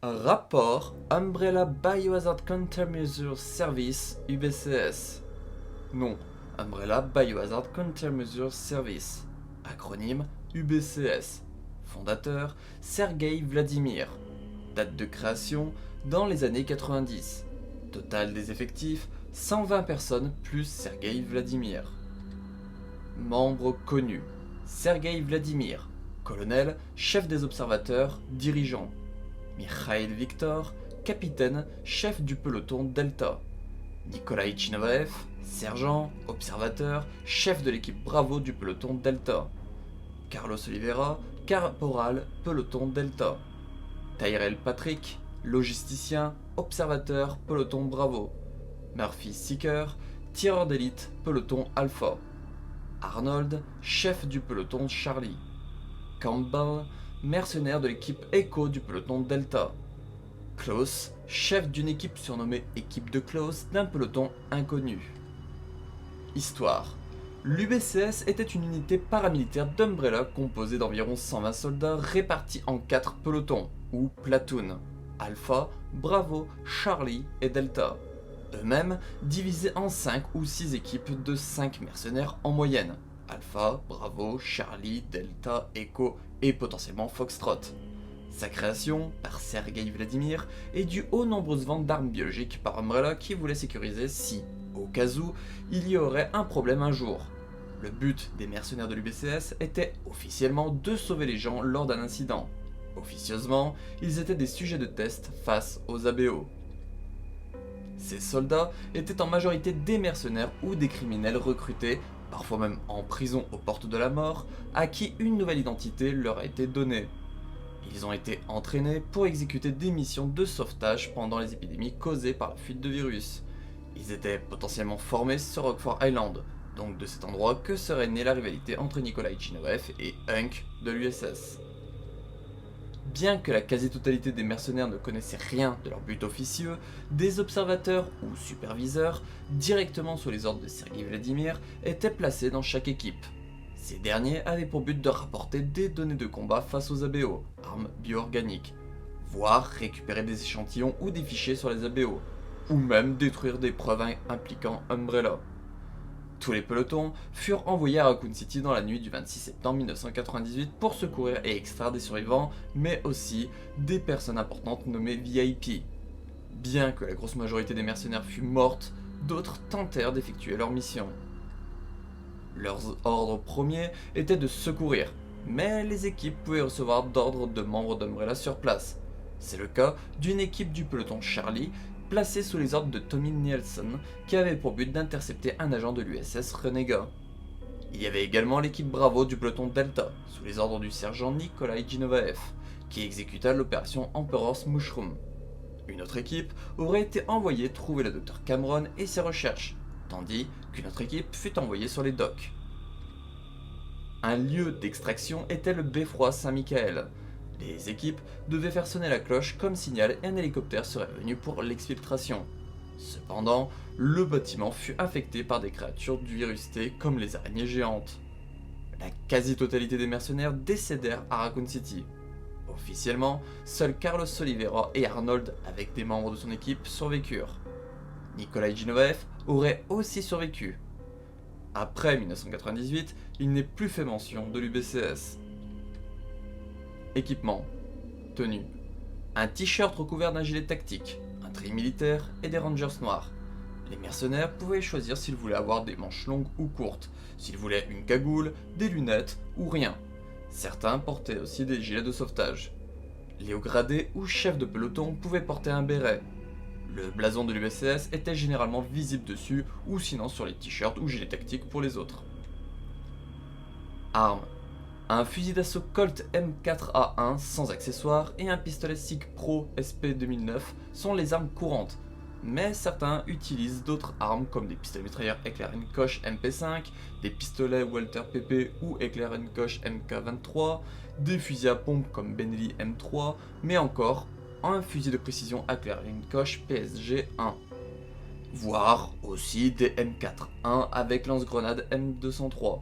Rapport Umbrella Biohazard Countermeasure Service UBCS. Nom Umbrella Biohazard Countermeasure Service. Acronyme UBCS. Fondateur Sergueï Vladimir. Date de création dans les années 90. Total des effectifs 120 personnes plus Sergueï Vladimir. Membres connus Sergueï Vladimir, colonel, chef des observateurs, dirigeant. Mikhail Viktor, capitaine, chef du peloton Delta. Nikolai Chinovaev, sergent, observateur, chef de l'équipe Bravo du peloton Delta. Carlos Oliveira, caporal, peloton Delta. Tyrell Patrick, logisticien, observateur, peloton Bravo. Murphy Seeker, tireur d'élite, peloton Alpha. Arnold, chef du peloton Charlie. Campbell, mercenaire de l'équipe Echo du peloton Delta. Klaus, chef d'une équipe surnommée équipe de Klaus d'un peloton inconnu. Histoire. L'UBCS était une unité paramilitaire d'Umbrella composée d'environ 120 soldats répartis en 4 pelotons, ou platoons, Alpha, Bravo, Charlie et Delta. Eux-mêmes divisés en 5 ou 6 équipes de 5 mercenaires en moyenne, Alpha, Bravo, Charlie, Delta, Echo et potentiellement Foxtrot. Sa création, par Sergueï Vladimir, est due aux nombreuses ventes d'armes biologiques par Umbrella qui voulait sécuriser si, au cas où, il y aurait un problème un jour. Le but des mercenaires de l'UBCS était officiellement de sauver les gens lors d'un incident. Officieusement, ils étaient des sujets de test face aux ABO. Ces soldats étaient en majorité des mercenaires ou des criminels recrutés, parfois même en prison aux portes de la mort, à qui une nouvelle identité leur a été donnée. Ils ont été entraînés pour exécuter des missions de sauvetage pendant les épidémies causées par la fuite de virus. Ils étaient potentiellement formés sur Rockford Island, donc de cet endroit que serait née la rivalité entre Nikolai Chinovaev et Hunk de l'USS. Bien que la quasi-totalité des mercenaires ne connaissaient rien de leur but officieux, des observateurs ou superviseurs, directement sous les ordres de Sergueï Vladimir, étaient placés dans chaque équipe. Ces derniers avaient pour but de rapporter des données de combat face aux ABO, armes bio-organiques, voire récupérer des échantillons ou des fichiers sur les ABO, ou même détruire des preuves impliquant Umbrella. Tous les pelotons furent envoyés à Raccoon City dans la nuit du 26 septembre 1998 pour secourir et extraire des survivants, mais aussi des personnes importantes nommées VIP. Bien que la grosse majorité des mercenaires fût morte, d'autres tentèrent d'effectuer leur mission. Leur ordre premier était de secourir, mais les équipes pouvaient recevoir d'ordres de membres d'Umbrella sur place. C'est le cas d'une équipe du peloton Charlie, placée sous les ordres de Tommy Nielsen, qui avait pour but d'intercepter un agent de l'USS Renega. Il y avait également l'équipe Bravo du peloton Delta, sous les ordres du sergent Nikolai Chinovaev, qui exécuta l'opération Emperor's Mushroom. Une autre équipe aurait été envoyée trouver le docteur Cameron et ses recherches, tandis qu'une autre équipe fut envoyée sur les docks. Un lieu d'extraction était le beffroi Saint-Michael. Les équipes devaient faire sonner la cloche comme signal et un hélicoptère serait venu pour l'exfiltration. Cependant, le bâtiment fut infecté par des créatures du virus T comme les araignées géantes. La quasi-totalité des mercenaires décédèrent à Raccoon City. Officiellement, seuls Carlos Oliveira et Arnold, avec des membres de son équipe, survécurent. Nikolai Chinovaev aurait aussi survécu. Après 1998, il n'est plus fait mention de l'UBCS. Équipement. Tenue. Un t-shirt recouvert d'un gilet tactique, un treillis militaire et des rangers noirs. Les mercenaires pouvaient choisir s'ils voulaient avoir des manches longues ou courtes, s'ils voulaient une cagoule, des lunettes ou rien. Certains portaient aussi des gilets de sauvetage. Les hauts gradés ou chefs de peloton pouvaient porter un béret. Le blason de l'UBCS était généralement visible dessus ou sinon sur les t-shirts ou gilets tactiques pour les autres. Armes. Un fusil d'assaut Colt M4A1 sans accessoires et un pistolet SIG Pro SP 2009 sont les armes courantes, mais certains utilisent d'autres armes comme des pistolets mitrailleurs Heckler & Koch MP5, des pistolets Walter PP ou Heckler & Koch MK23, des fusils à pompe comme Benelli M3, mais encore un fusil de précision Heckler & Koch PSG1, voire aussi des M4-1 avec lance-grenade M203.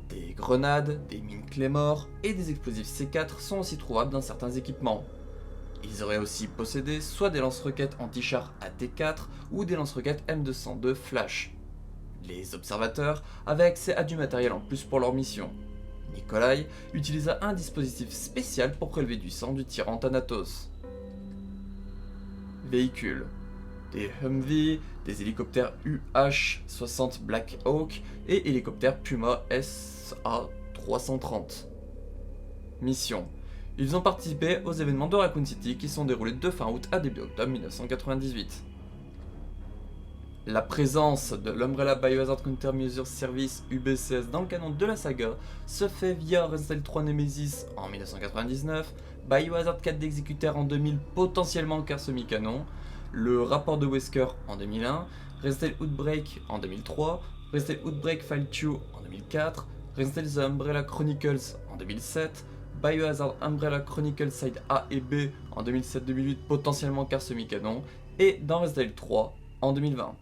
Des grenades, des mines Claymore et des explosifs C4 sont aussi trouvables dans certains équipements. Ils auraient aussi possédé soit des lance-roquettes anti-char AT-4 ou des lance-roquettes M202 Flash. Les observateurs avaient accès à du matériel en plus pour leur mission. Nikolai utilisa un dispositif spécial pour prélever du sang du tyran Thanatos. Véhicules. Des Humvee, des hélicoptères UH-60 Black Hawk et hélicoptères Puma SA-330. Mission. Ils ont participé aux événements de Raccoon City qui sont déroulés de fin août à début octobre 1998. La présence de l'Umbrella Biohazard Countermeasure Service UBCS dans le canon de la saga se fait via Resident Evil 3 Nemesis en 1999, Biohazard 4 d'Executor en 2000 potentiellement car semi-canon, le rapport de Wesker en 2001, Resident Evil Outbreak en 2003, Resident Evil Outbreak File 2 en 2004, Resident Evil The Umbrella Chronicles en 2007, Biohazard Umbrella Chronicles Side A et B en 2007-2008 potentiellement car semi-canon, et dans Resident Evil 3 en 2020.